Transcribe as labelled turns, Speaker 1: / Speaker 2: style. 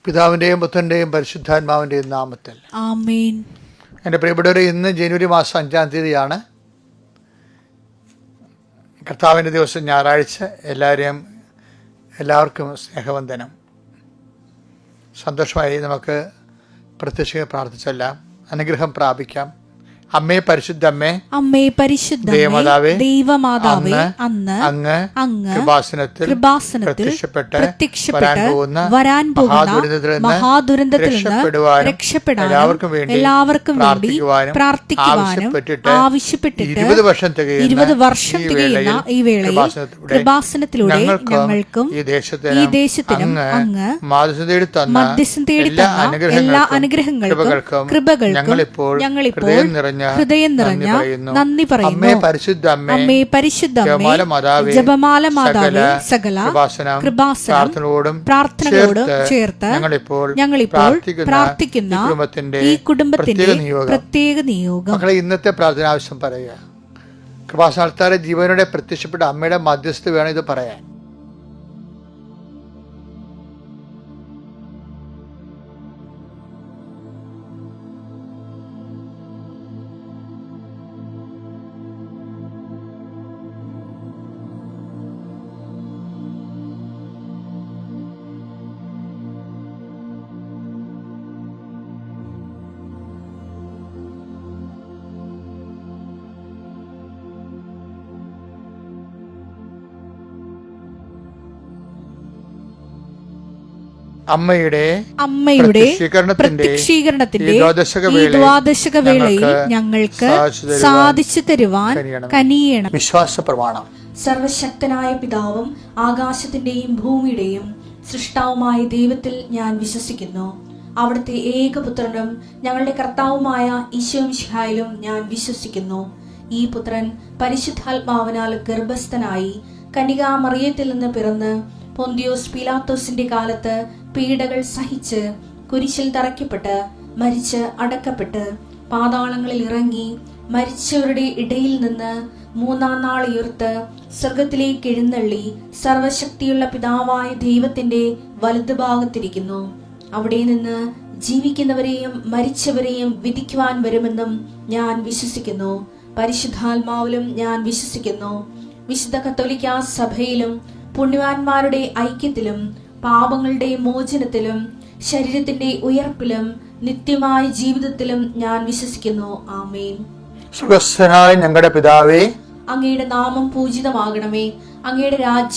Speaker 1: പിതാവിൻ്റെയും പുത്രൻ്റെയും പരിശുദ്ധാത്മാവിൻ്റെയും നാമത്തിൽ
Speaker 2: ആമേൻ.
Speaker 1: എൻ്റെ പ്രിയപ്പെട്ടവരെ, ഇന്ന് ജനുവരി മാസം 5-ാം തീയതിയാണ്. കർത്താവിൻ്റെ ദിവസം, ഞായറാഴ്ച. എല്ലാവർക്കും സ്നേഹവന്ദനം. സന്തോഷമായി നമുക്ക് പ്രത്യക്ഷ പ്രാർത്ഥിച്ചെല്ലാം അനുഗ്രഹം പ്രാപിക്കാം. അമ്മേ പരിശുദ്ധമ്മേ,
Speaker 2: അമ്മേ പരിശുദ്ധ ദൈവമാതാവേ, അങ്ങ് കൃപാസനത്തിൽ പ്രത്യക്ഷപ്പെട്ട് വരാൻ പോകുന്ന മഹാദുരന്തത്തിൽ നിന്ന് രക്ഷപ്പെടാൻ എല്ലാവർക്കും വേണ്ടി പ്രാർത്ഥിക്കുവാനും ആവശ്യപ്പെട്ടിട്ട് 20 വർഷം തികയുന്ന ഈ വേളയിൽ കൃപാസനത്തിലൂടെ ഞങ്ങൾക്കും ഈ ദേശത്തിനും അങ്ങ് മധ്യസ്ഥം തേടി തന്ന എല്ലാ അനുഗ്രഹങ്ങൾക്കും കൃപകൾക്കും ഞങ്ങളിപ്പോൾ ഹൃദയം നിറഞ്ഞ നന്ദി പറയുന്നു. അമ്മേ പരിശുദ്ധ ജപമാല മാതാവേ, സകല കൃപാസനം പ്രാർത്ഥനകളോടും ചേർത്ത് ഞങ്ങളിപ്പോൾ പ്രാർത്ഥിക്കുന്ന ഈ കുടുംബത്തിന്റെ പ്രത്യേക നിയോഗം.
Speaker 1: മക്കളെ, ഇന്നത്തെ പ്രാർത്ഥന ആവശ്യം പറയുക. കൃപാസനത്താരെ ജീവനോടെ പ്രത്യക്ഷപ്പെട്ട അമ്മയുടെ മധ്യസ്ഥ വേണം ഇത് പറയാൻ. അമ്മയുടെ
Speaker 2: പ്രത്യക്ഷീകരണത്തിന്റെ ഈ ദ്വാദശക വേളയിൽ ഞങ്ങൾക്ക് സാധിച്ചു തരുവാൻ കനിയണം.
Speaker 1: വിശ്വാസ പ്രമാണം.
Speaker 2: സർവശക്തനായ പിതാവും ആകാശത്തിന്റെയും ഭൂമിയുടെയും സൃഷ്ടാവുമായ ദൈവത്തിൽ ഞാൻ വിശ്വസിക്കുന്നു. അവിടുത്തെ ഏകപുത്രനും ഞങ്ങളുടെ കർത്താവുമായ ഈശോ മിശിഹായിലും ഞാൻ വിശ്വസിക്കുന്നു. ഈ പുത്രൻ പരിശുദ്ധാത്മാവിനാൽ ഗർഭസ്ഥനായി കന്യകാമറിയത്തിൽ നിന്ന് പിറന്ന് പൊന്തിയോസ് പീലാത്തോസിന്റെ കാലത്ത് പീഡകൾ സഹിച്ച് കുരിശിൽ തറയ്ക്കപ്പെട്ട് മരിച്ച് അടക്കപ്പെട്ട് പാതാളങ്ങളിൽ ഇറങ്ങി മരിച്ചവരുടെ ഇടയിൽ നിന്ന് 3-ാം നാൾ ഉയർത്ത് സ്വർഗത്തിലേക്ക് എഴുന്നള്ളി സർവശക്തിയുള്ള പിതാവായ ദൈവത്തിന്റെ വലതുഭാഗത്തിരിക്കുന്നു. അവിടെ നിന്ന് ജീവിക്കുന്നവരെയും മരിച്ചവരെയും വിധിക്കുവാൻ വരുമെന്നും ഞാൻ വിശ്വസിക്കുന്നു. പരിശുദ്ധാത്മാവിലും ഞാൻ വിശ്വസിക്കുന്നു. വിശുദ്ധ കത്തോലിക്കാ സഭയിലും പുണ്യവാന്മാരുടെ ഐക്യത്തിലും പാപങ്ങളുടെ മോചനത്തിലും ശരീരത്തിന്റെ ഉയർപ്പിലും നിത്യമായ ജീവിതത്തിലും ഞാൻ വിശ്വസിക്കുന്നു. ആമേൻ.
Speaker 1: സ്വർഗ്ഗസ്ഥനായ ഞങ്ങളുടെ പിതാവേ,
Speaker 2: അങ്ങയുടെ നാമം പൂജിതമാകണമേ. അങ്ങയുടെ രാജ്യം